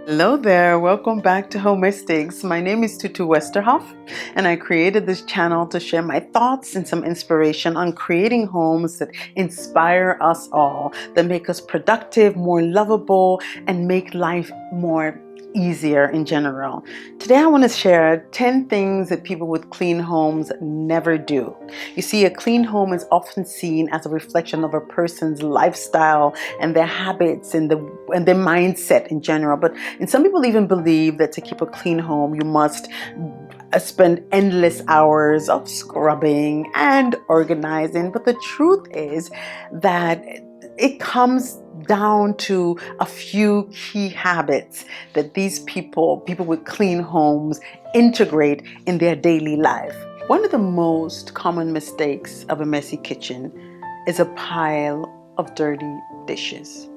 Hello there, welcome back to Home Mistakes. My name is Tutu Westerhoff, and I created this channel to share my thoughts and some inspiration on creating homes that inspire us all, that make us productive, more lovable, and make life more easier in general. Today I want to share 10 things that people with clean homes never do. You see, a clean home is often seen as a reflection of a person's lifestyle and their habits and their mindset in general. And some people even believe that to keep a clean home, you must spend endless hours of scrubbing and organizing. But the truth is that it comes down to a few key habits that these people with clean homes, integrate in their daily life. One of the most common mistakes of a messy kitchen is a pile of dirty dishes.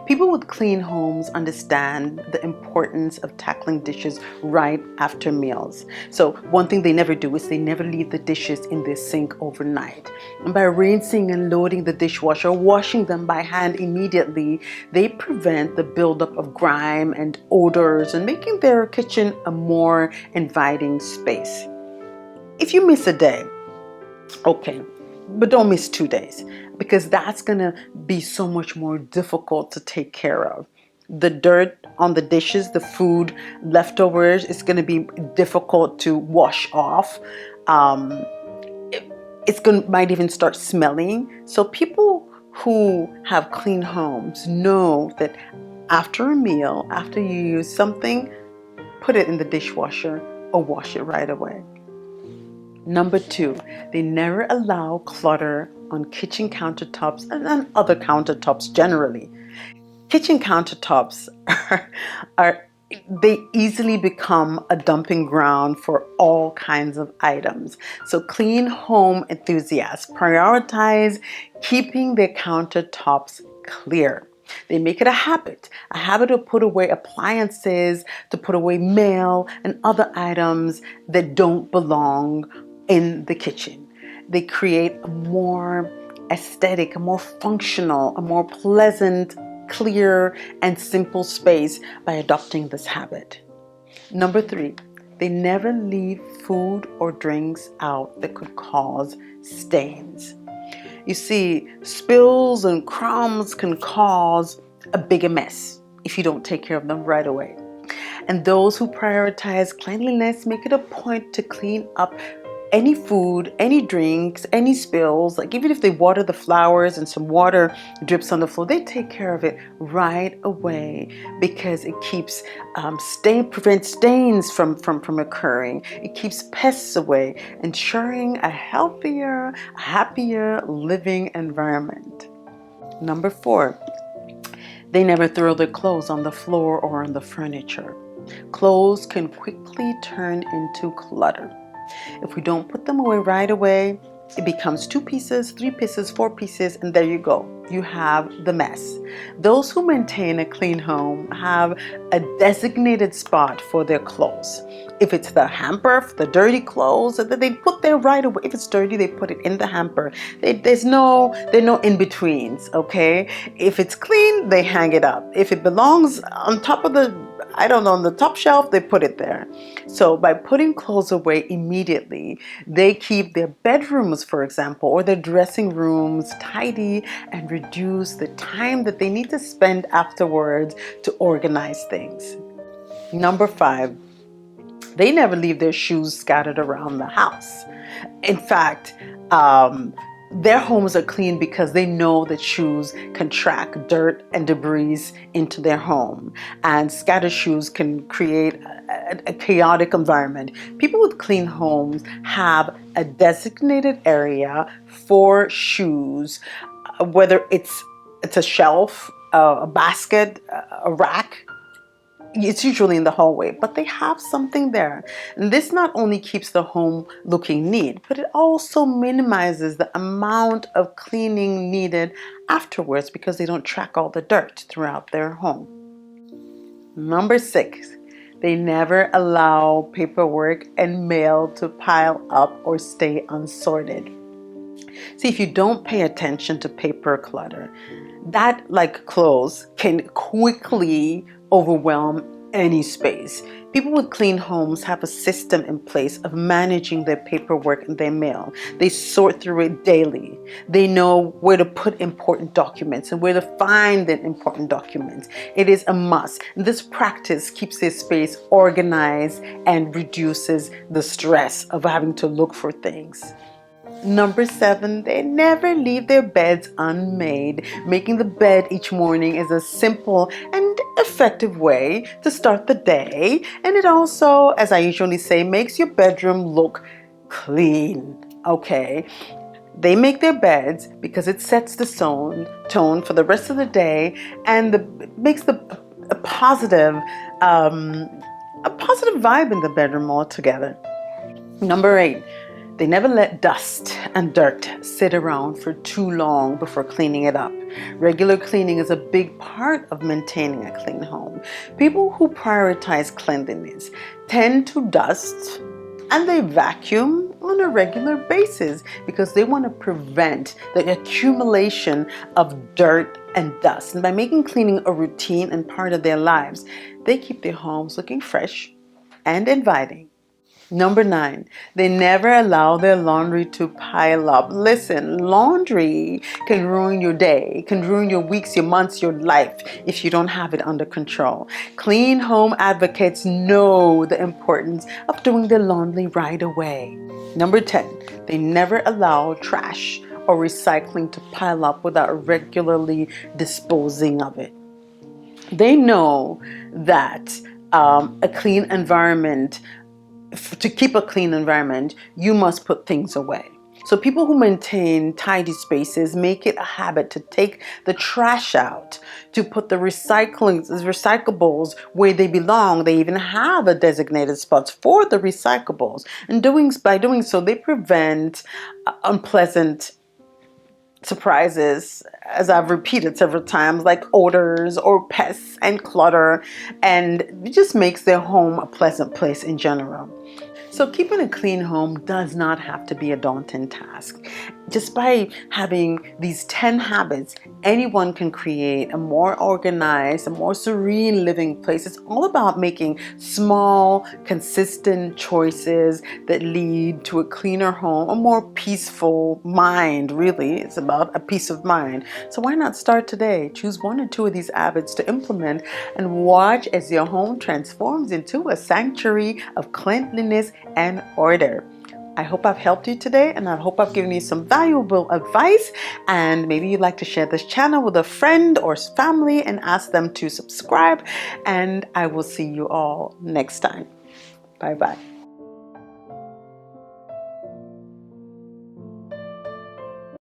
People with clean homes understand the importance of tackling dishes right after meals. So one thing they never do is they never leave the dishes in their sink overnight. And by rinsing and loading the dishwasher, washing them by hand immediately, they prevent the buildup of grime and odors and making their kitchen a more inviting space. If you miss a day, okay, but don't miss 2 days, because that's going to be so much more difficult to take care of. The dirt on the dishes, the food leftovers, is going to be difficult to wash off. Might even start smelling. So people who have clean homes know that after a meal, after you use something, put it in the dishwasher or wash it right away. Number 2, they never allow clutter on kitchen countertops and on other countertops generally. Kitchen countertops they easily become a dumping ground for all kinds of items. So clean home enthusiasts prioritize keeping their countertops clear. They make it a habit to put away appliances, to put away mail and other items that don't belong in the kitchen. They create a more aesthetic, a more functional, a more pleasant, clear, and simple space by adopting this habit. Number 3, they never leave food or drinks out that could cause stains. You see, spills and crumbs can cause a bigger mess if you don't take care of them right away. And those who prioritize cleanliness make it a point to clean up any food, any drinks, any spills. Like even if they water the flowers and some water drips on the floor, they take care of it right away, because it keeps prevents stains from occurring. It keeps pests away, ensuring a healthier, happier living environment. Number 4, they never throw their clothes on the floor or on the furniture. Clothes can quickly turn into clutter. If we don't put them away right away, it becomes 2 pieces, 3 pieces, 4 pieces, and there you go. You have the mess. Those who maintain a clean home have a designated spot for their clothes. If it's the hamper for the dirty clothes, they put there right away. If it's dirty, they put it in the hamper. There's no in-betweens, okay? If it's clean, they hang it up. If it belongs on top of on the top shelf, they put it there. So by putting clothes away immediately, they keep their bedrooms, for example, or their dressing rooms tidy and reduce the time that they need to spend afterwards to organize things. Number 5, they never leave their shoes scattered around the house. In fact, their homes are clean because they know that shoes can track dirt and debris into their home, and scattered shoes can create a chaotic environment. People with clean homes have a designated area for shoes, whether it's a shelf, a basket, a rack. It's usually in the hallway, but they have something there. And this not only keeps the home looking neat, but it also minimizes the amount of cleaning needed afterwards, because they don't track all the dirt throughout their home. Number 6, they never allow paperwork and mail to pile up or stay unsorted. See, if you don't pay attention to paper clutter, that, like clothes, can quickly overwhelm any space. People with clean homes have a system in place of managing their paperwork and their mail. They sort through it daily. They know where to put important documents and where to find the important documents. It is a must. This practice keeps their space organized and reduces the stress of having to look for things. Number 7, they never leave their beds unmade. Making the bed each morning is a simple and effective way to start the day. And it also, as I usually say, makes your bedroom look clean. Okay. They make their beds because it sets the tone for the rest of the day, and makes a positive um, a positive vibe in the bedroom altogether. Number 8, they never let dust and dirt sit around for too long before cleaning it up. Regular cleaning is a big part of maintaining a clean home. People who prioritize cleanliness tend to dust and they vacuum on a regular basis because they want to prevent the accumulation of dirt and dust. And by making cleaning a routine and part of their lives, they keep their homes looking fresh and inviting. Number 9, they never allow their laundry to pile up. Listen, laundry can ruin your day, can ruin your weeks, your months, your life if you don't have it under control. Clean home advocates know the importance of doing their laundry right away. Number 10, they never allow trash or recycling to pile up without regularly disposing of it. They know that a clean environment to keep a clean environment, you must put things away. So people who maintain tidy spaces make it a habit to take the trash out, to put the recyclables where they belong. They even have a designated spots for the recyclables. And by doing so, they prevent unpleasant surprises, as I've repeated several times, like odors or pests and clutter, and it just makes their home a pleasant place in general. So keeping a clean home does not have to be a daunting task. Just by having these 10 habits, anyone can create a more organized, a more serene living place. It's all about making small, consistent choices that lead to a cleaner home, a more peaceful mind, really. It's about a peace of mind. So why not start today? Choose 1 or 2 of these habits to implement and watch as your home transforms into a sanctuary of cleanliness and order. I hope I've helped you today, and I hope I've given you some valuable advice, and maybe you'd like to share this channel with a friend or family and ask them to subscribe, and I will see you all next time. Bye bye.